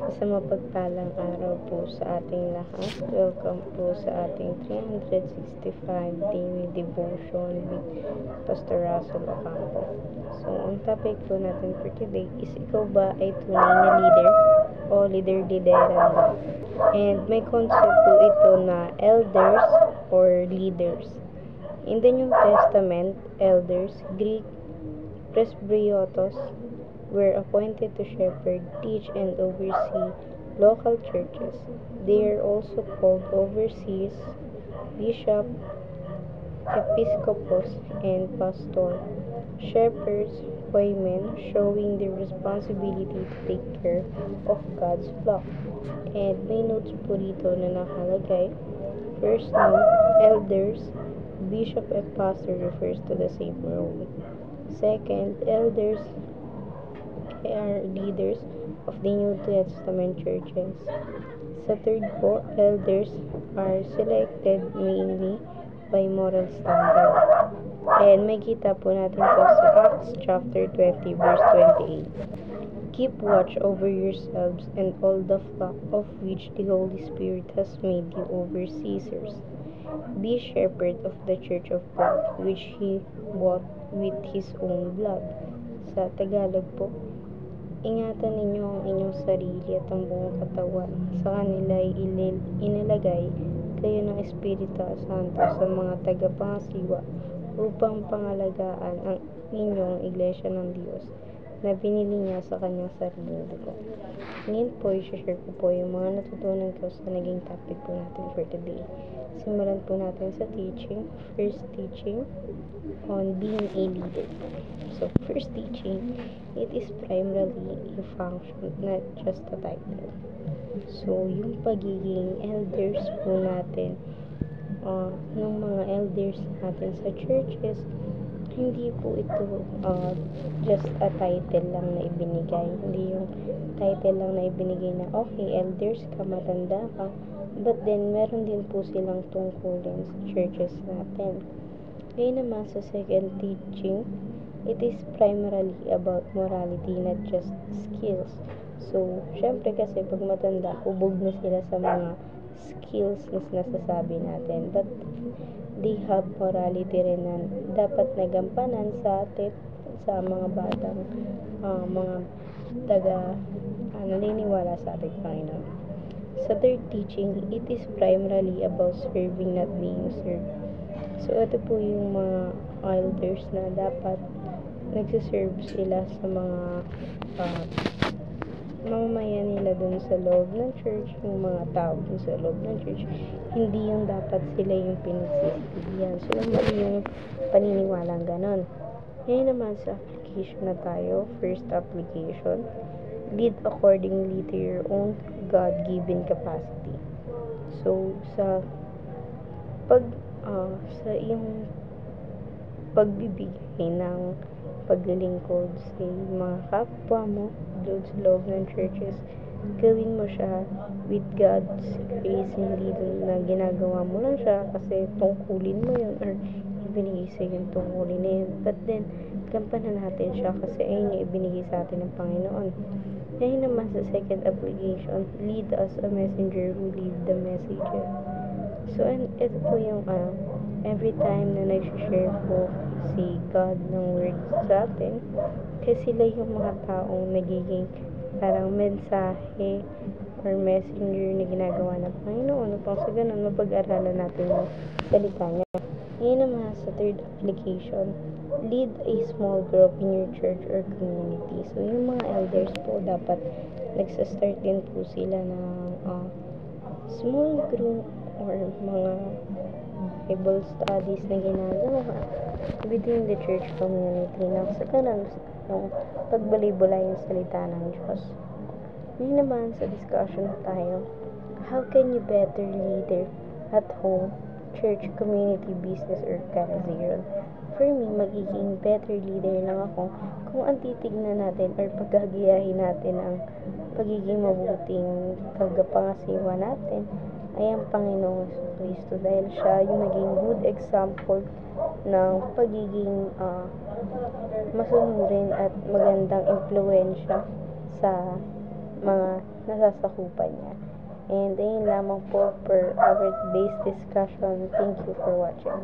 Sa mapagpalang araw po sa ating lahat. Welcome po sa ating 365 daily devotion with Pastor Russell Ocampo. So, ang topic po natin for today is ikaw ba ay tunay na leader o leader-lideran ba? And may concept po ito na elders or leaders. In the New Testament, elders, Greek presbyotos, were appointed to shepherd, teach, and oversee local churches. They are also called overseers, bishop, episcopos, and pastor. Shepherds, women, showing their responsibility to take care of God's flock. And may notes po dito na nakalagay. First note, elders, bishop and pastor refers to the same role. Second, elders are leaders of the New Testament churches. Sa third po, elders are selected mainly by moral standard. And may kita po natin po sa Acts chapter 20 verse 28. Keep watch over yourselves and all the flock of which the Holy Spirit has made you overseers. Be shepherd of the church of God, which He bought with His own blood. Sa Tagalog po, ingatan ninyo ang inyong sarili at ang buong katawan. Sa kanila ay inilagay kayo ng Espiritu Santo sa mga tagapangasiwa upang pangalagaan ang inyong iglesia ng Diyos na binili niya sa kanyang sariling dugo. Ngayon po, i-share ko po yung mga natutunan ko sa naging topic po natin for today. Simulan po natin sa teaching. First teaching on being a leader. So, first teaching, it is primarily a function, not just a title. So, yung pagiging elders po natin, ng mga elders natin sa churches, hindi po ito just a title lang na ibinigay. Hindi yung title lang na ibinigay na, okay, elders ka, matanda ka, but then, meron din po silang tungkulin sa churches natin. Ngayon naman sa second teaching, it is primarily about morality, not just skills. So, syempre kasi pag matanda, hubog na sila sa mga skills na nasasabi natin. But they have morality rin na dapat nagampanan sa atin, sa mga batang, mga naniniwala sa ating Panginoon. Sa third teaching, it is primarily about serving, not being served. So, ito po yung mga elders na dapat nagsiserve sila sa mga mamamayan nila dun sa loob ng church, yung mga tao dun sa loob ng church. Hindi yung dapat sila yung pinagsisilihan. So, mali yung paniniwalang ganon. Ngayon naman sa application na tayo. First application, lead accordingly to your own God-given capacity. So, sa iyong pagbibigay ng paglilingkod sa mga kapwa mo doon sa loob ng churches, gawin mo siya with God's grace, hindi doon na ginagawa mo lang siya kasi tungkulin mo yun or ibinigay sa yung tungkulin na yun. But then, gampanan natin siya kasi ayun yung ibinigay sa atin ng Panginoon. Ngayon naman sa second application, lead as a messenger who lead the messages. So, ito po yung every time na nag-share po si God ng words sa atin, kasi sila yung mga taong nagiging parang mensahe or messenger na ginagawa ng Panginoon upang sa ganun mapag-aralan natin yung salita niya. Ngayon naman sa third application, lead a small group in your church or community. So, yung mga elders po, dapat nagsa-start din po sila ng small group or mga Bible studies na ginagawa within the church community na sa ganun yung pagbalibula yung salita ng Diyos. Ngayon naman sa discussion tayo, how can you better leader at home, church, community, business, or career? For me, magiging better leader lang ako kung ang titignan natin or paghahgiyahin natin ang pagiging mabuting tagapangasiwa natin ay ang Panginoong Kristo dahil siya yung naging good example ng pagiging masunurin at magandang impluwensya sa mga nasasakupan niya. And ayun lamang po for our today's discussion. Thank you for watching.